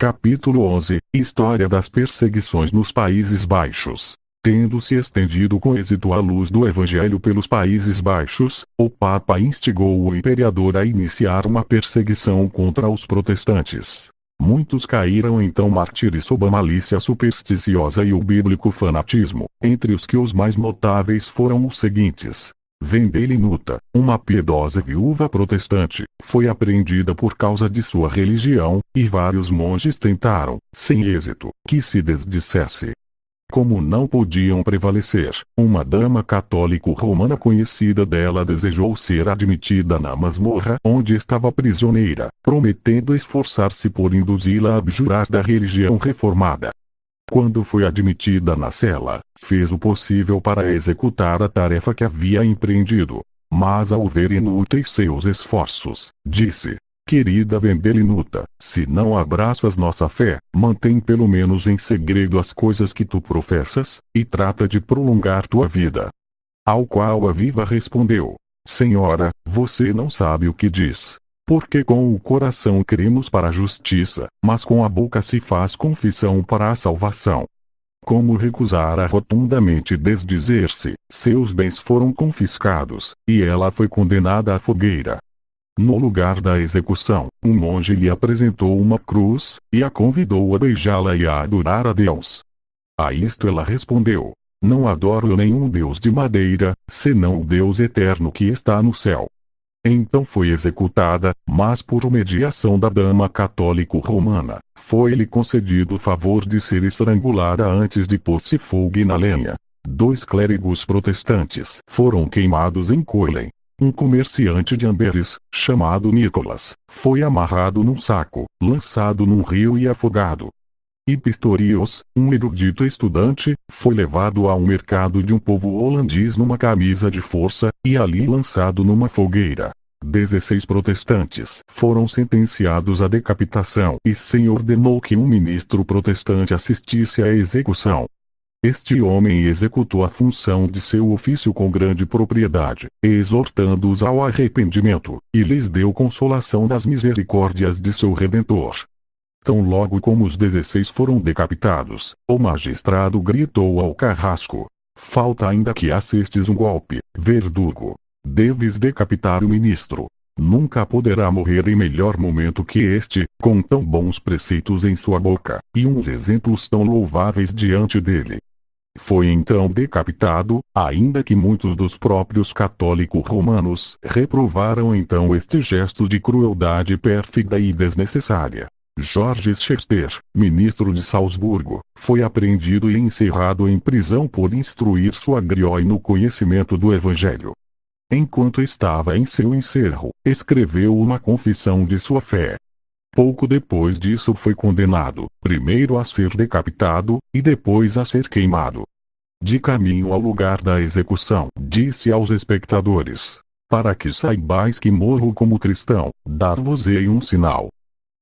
Capítulo 11 – História das perseguições nos Países Baixos. Tendo se estendido com êxito a luz do Evangelho pelos Países Baixos, o Papa instigou o imperador a iniciar uma perseguição contra os protestantes. Muitos caíram então mártires sob a malícia supersticiosa e o bíblico fanatismo, entre os que os mais notáveis foram os seguintes. Vendelinuta, uma piedosa viúva protestante, foi apreendida por causa de sua religião, e vários monges tentaram, sem êxito, que se desdissesse. Como não podiam prevalecer, uma dama católico-romana conhecida dela desejou ser admitida na masmorra onde estava prisioneira, prometendo esforçar-se por induzi-la a abjurar da religião reformada. Quando foi admitida na cela, fez o possível para executar a tarefa que havia empreendido. Mas ao ver inúteis seus esforços, disse: Querida Vendelinuta, se não abraças nossa fé, mantém pelo menos em segredo as coisas que tu professas, e trata de prolongar tua vida. Ao qual a viva respondeu: Senhora, você não sabe o que diz. Porque com o coração cremos para a justiça, mas com a boca se faz confissão para a salvação. Como recusara rotundamente desdizer-se, seus bens foram confiscados, e ela foi condenada à fogueira. No lugar da execução, um monge lhe apresentou uma cruz, e a convidou a beijá-la e a adorar a Deus. A isto ela respondeu: Não adoro nenhum Deus de madeira, senão o Deus eterno que está no céu. Então foi executada, mas por mediação da dama católico-romana, foi-lhe concedido o favor de ser estrangulada antes de pôr-se fogo na lenha. 2 clérigos protestantes foram queimados em Coilen. Um comerciante de Amberes, chamado Nicolas, foi amarrado num saco, lançado num rio e afogado. E Pistorius, um erudito estudante, foi levado ao mercado de um povo holandês numa camisa de força, e ali lançado numa fogueira. 16 protestantes foram sentenciados à decapitação e se ordenou que um ministro protestante assistisse à execução. Este homem executou a função de seu ofício com grande propriedade, exortando-os ao arrependimento, e lhes deu consolação das misericórdias de seu Redentor. Tão logo como os 16 foram decapitados, o magistrado gritou ao carrasco: Falta ainda que assestes um golpe, verdugo. Deves decapitar o ministro. Nunca poderá morrer em melhor momento que este, com tão bons preceitos em sua boca, e uns exemplos tão louváveis diante dele. Foi então decapitado, ainda que muitos dos próprios católicos-romanos reprovaram então este gesto de crueldade pérfida e desnecessária. Georges Scherter, ministro de Salzburgo, foi apreendido e encerrado em prisão por instruir sua grioi no conhecimento do Evangelho. Enquanto estava em seu encerro, escreveu uma confissão de sua fé. Pouco depois disso foi condenado, primeiro a ser decapitado, e depois a ser queimado. De caminho ao lugar da execução, disse aos espectadores: Para que saibais que morro como cristão, dar-vos-ei um sinal.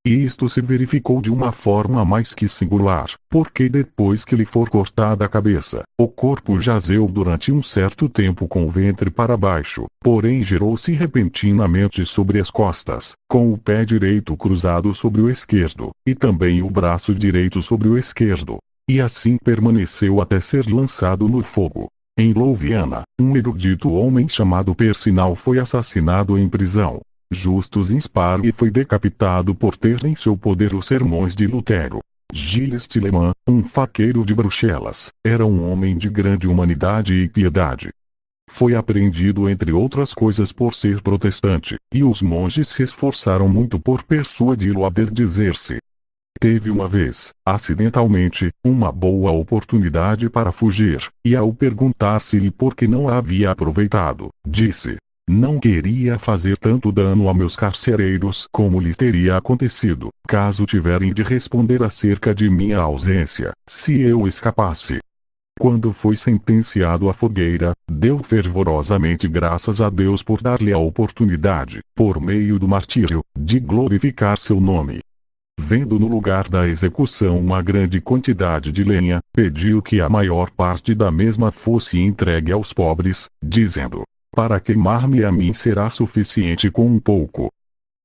E isto se verificou de uma forma mais que singular, porque depois que lhe for cortada a cabeça, o corpo jazeu durante um certo tempo com o ventre para baixo, porém girou-se repentinamente sobre as costas, com o pé direito cruzado sobre o esquerdo, e também o braço direito sobre o esquerdo. E assim permaneceu até ser lançado no fogo. Em Louviana, um erudito homem chamado Percinal foi assassinado em prisão. Justus Inspar foi decapitado por ter em seu poder os sermões de Lutero. Gilles Tillemann, um faqueiro de Bruxelas, era um homem de grande humanidade e piedade. Foi apreendido entre outras coisas por ser protestante, e os monges se esforçaram muito por persuadi-lo a desdizer-se. Teve uma vez, acidentalmente, uma boa oportunidade para fugir, e ao perguntar-se-lhe por que não a havia aproveitado, disse: Não queria fazer tanto dano a meus carcereiros como lhes teria acontecido, caso tiverem de responder acerca de minha ausência, se eu escapasse. Quando foi sentenciado à fogueira, deu fervorosamente graças a Deus por dar-lhe a oportunidade, por meio do martírio, de glorificar seu nome. Vendo no lugar da execução uma grande quantidade de lenha, pediu que a maior parte da mesma fosse entregue aos pobres, dizendo: Para queimar-me a mim será suficiente com um pouco.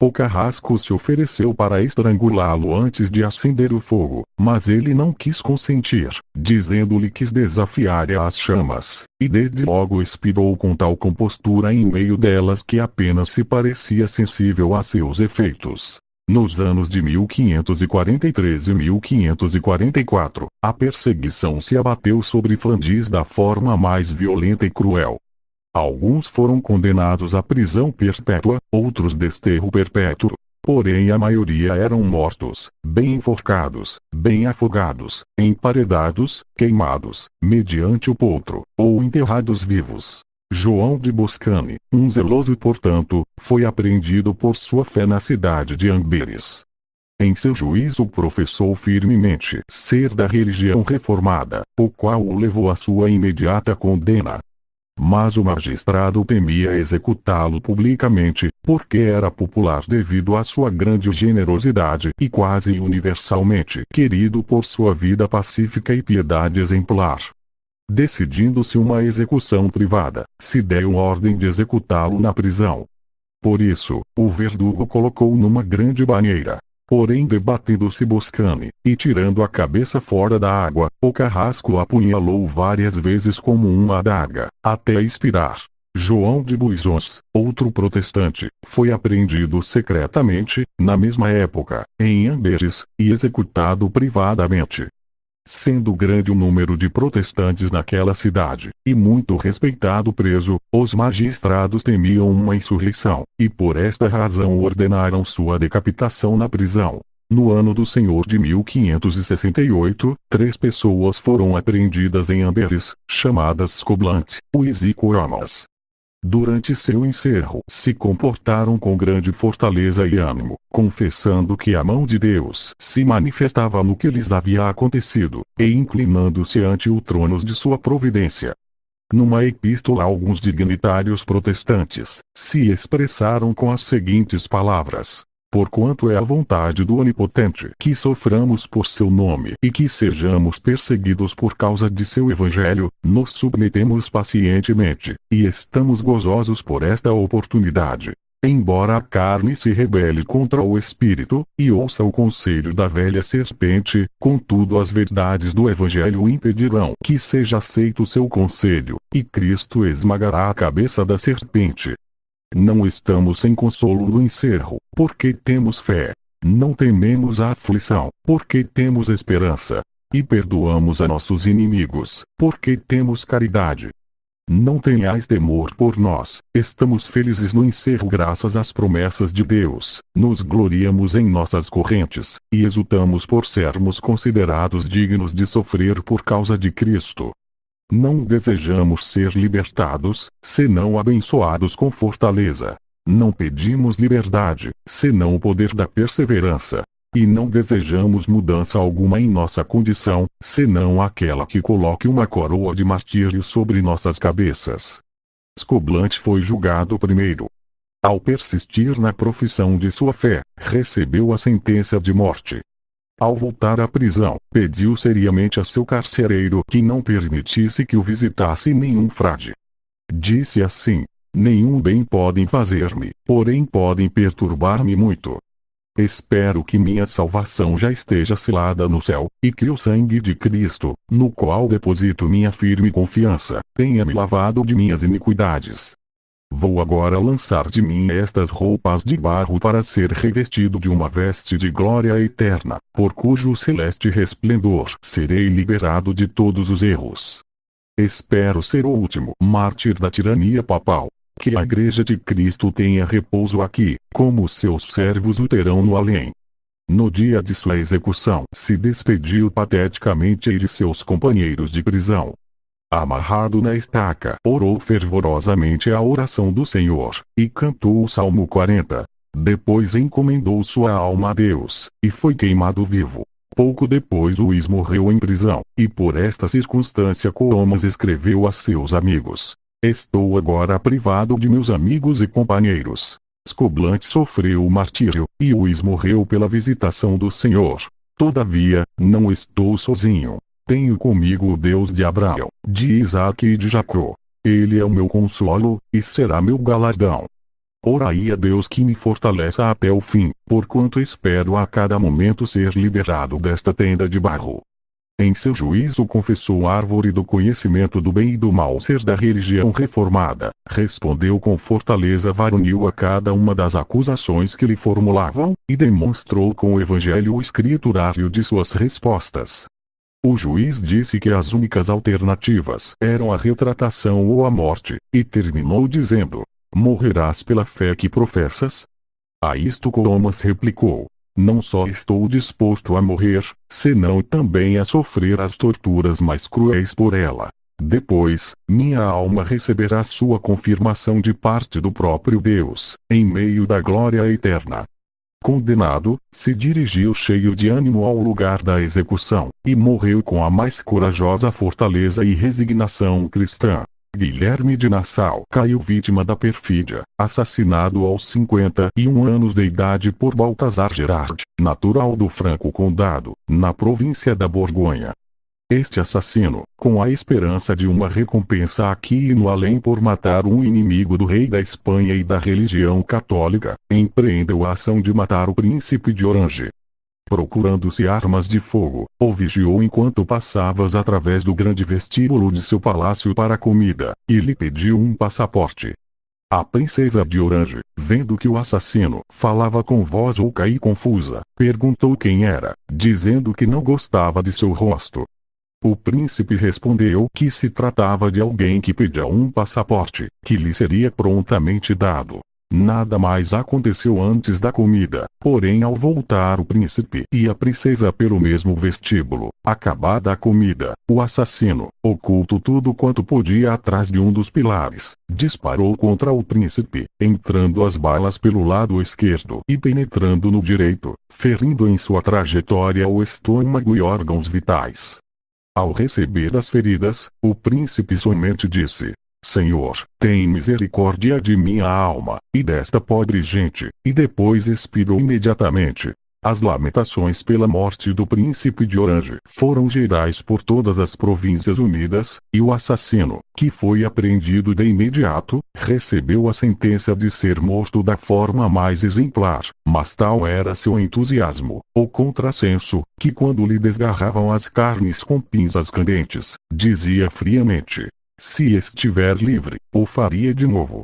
O carrasco se ofereceu para estrangulá-lo antes de acender o fogo, mas ele não quis consentir, dizendo-lhe que desafiaria as chamas, e desde logo expirou com tal compostura em meio delas que apenas se parecia sensível a seus efeitos. Nos anos de 1543 e 1544, a perseguição se abateu sobre Flandres da forma mais violenta e cruel. Alguns foram condenados à prisão perpétua, outros desterro perpétuo. Porém a maioria eram mortos, bem enforcados, bem afogados, emparedados, queimados, mediante o potro, ou enterrados vivos. João de Boscane, um zeloso portanto, foi apreendido por sua fé na cidade de Amberes. Em seu juízo professou firmemente ser da religião reformada, o qual o levou à sua imediata condena. Mas o magistrado temia executá-lo publicamente, porque era popular devido à sua grande generosidade e quase universalmente querido por sua vida pacífica e piedade exemplar. Decidindo-se uma execução privada, se deu ordem de executá-lo na prisão. Por isso, o verdugo colocou numa grande banheira. Porém debatendo-se Boscane, e tirando a cabeça fora da água, o carrasco apunhalou várias vezes como uma adaga, até expirar. João de Buisons, outro protestante, foi apreendido secretamente, na mesma época, em Amberes, e executado privadamente. Sendo grande o número de protestantes naquela cidade, e muito respeitado preso, os magistrados temiam uma insurreição, e por esta razão ordenaram sua decapitação na prisão. No ano do Senhor de 1568, 3 pessoas foram apreendidas em Amberes, chamadas Scoblant, Uis e Coamas. Durante seu encerro, se comportaram com grande fortaleza e ânimo, confessando que a mão de Deus se manifestava no que lhes havia acontecido, e inclinando-se ante o trono de sua providência. Numa epístola alguns dignitários protestantes se expressaram com as seguintes palavras: porquanto é a vontade do Onipotente que soframos por seu nome e que sejamos perseguidos por causa de seu evangelho, nos submetemos pacientemente, e estamos gozosos por esta oportunidade. Embora a carne se rebele contra o espírito, e ouça o conselho da velha serpente, contudo as verdades do evangelho impedirão que seja aceito seu conselho, e Cristo esmagará a cabeça da serpente. Não estamos sem consolo no encerro, porque temos fé. Não tememos a aflição, porque temos esperança. E perdoamos a nossos inimigos, porque temos caridade. Não tenhais temor por nós, estamos felizes no encerro graças às promessas de Deus, nos gloriamos em nossas correntes, e exultamos por sermos considerados dignos de sofrer por causa de Cristo. Não desejamos ser libertados, senão abençoados com fortaleza. Não pedimos liberdade, senão o poder da perseverança. E não desejamos mudança alguma em nossa condição, senão aquela que coloque uma coroa de martírio sobre nossas cabeças. Scoblant foi julgado primeiro. Ao persistir na profissão de sua fé, recebeu a sentença de morte. Ao voltar à prisão, pediu seriamente a seu carcereiro que não permitisse que o visitasse nenhum frade. Disse assim: nenhum bem podem fazer-me, porém podem perturbar-me muito. Espero que minha salvação já esteja selada no céu, e que o sangue de Cristo, no qual deposito minha firme confiança, tenha me lavado de minhas iniquidades. Vou agora lançar de mim estas roupas de barro para ser revestido de uma veste de glória eterna, por cujo celeste resplendor serei liberado de todos os erros. Espero ser o último mártir da tirania papal. Que a Igreja de Cristo tenha repouso aqui, como seus servos o terão no além. No dia de sua execução, se despediu pateticamente de seus companheiros de prisão. Amarrado na estaca, orou fervorosamente a oração do Senhor, e cantou o Salmo 40. Depois encomendou sua alma a Deus, e foi queimado vivo. Pouco depois Uis morreu em prisão, e por esta circunstância Coamas escreveu a seus amigos: estou agora privado de meus amigos e companheiros. Scoblant sofreu o martírio, e Uis morreu pela visitação do Senhor. Todavia, não estou sozinho. Tenho comigo o Deus de Abraão, de Isaque e de Jacó. Ele é o meu consolo, e será meu galardão. Orai a Deus que me fortaleça até o fim, porquanto espero a cada momento ser liberado desta tenda de barro. Em seu juízo confessou a árvore do conhecimento do bem e do mal ser da religião reformada, respondeu com fortaleza varonil a cada uma das acusações que lhe formulavam, e demonstrou com o evangelho o escriturário de suas respostas. O juiz disse que as únicas alternativas eram a retratação ou a morte, e terminou dizendo: morrerás pela fé que professas? A isto Comas replicou: não só estou disposto a morrer, senão também a sofrer as torturas mais cruéis por ela. Depois, minha alma receberá sua confirmação de parte do próprio Deus, em meio da glória eterna. Condenado, se dirigiu cheio de ânimo ao lugar da execução, e morreu com a mais corajosa fortaleza e resignação cristã. Guilherme de Nassau caiu vítima da perfídia, assassinado aos 51 anos de idade por Baltazar Gerard, natural do Franco Condado, na província da Borgonha. Este assassino, com a esperança de uma recompensa aqui e no além por matar um inimigo do rei da Espanha e da religião católica, empreendeu a ação de matar o príncipe de Orange. Procurando-se armas de fogo, o vigiou enquanto passavas através do grande vestíbulo de seu palácio para a comida, e lhe pediu um passaporte. A princesa de Orange, vendo que o assassino falava com voz rouca e confusa, perguntou quem era, dizendo que não gostava de seu rosto. O príncipe respondeu que se tratava de alguém que pedia um passaporte, que lhe seria prontamente dado. Nada mais aconteceu antes da comida, porém ao voltar o príncipe e a princesa pelo mesmo vestíbulo, acabada a comida, o assassino, oculto tudo quanto podia atrás de um dos pilares, disparou contra o príncipe, entrando as balas pelo lado esquerdo e penetrando no direito, ferindo em sua trajetória o estômago e órgãos vitais. Ao receber as feridas, o príncipe somente disse: Senhor, tem misericórdia de minha alma, e desta pobre gente, e depois expirou imediatamente. As lamentações pela morte do príncipe de Orange foram gerais por todas as Províncias Unidas, e o assassino, que foi apreendido de imediato, recebeu a sentença de ser morto da forma mais exemplar, mas tal era seu entusiasmo, ou contrassenso, que quando lhe desgarravam as carnes com pinças candentes, dizia friamente: se estiver livre, o faria de novo.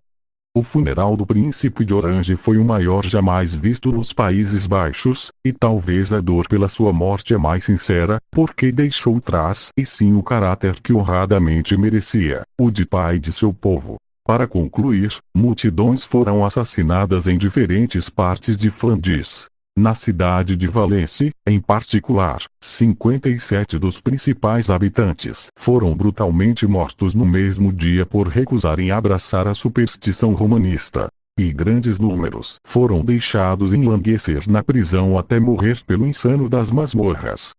O funeral do príncipe de Orange foi o maior jamais visto nos Países Baixos, e talvez a dor pela sua morte é mais sincera, porque deixou trás e sim o caráter que honradamente merecia, o de pai de seu povo. Para concluir, multidões foram assassinadas em diferentes partes de Flandres. Na cidade de Valence, em particular, 57 dos principais habitantes foram brutalmente mortos no mesmo dia por recusarem abraçar a superstição romanista. E grandes números foram deixados enlanguecer na prisão até morrer pelo insano das masmorras.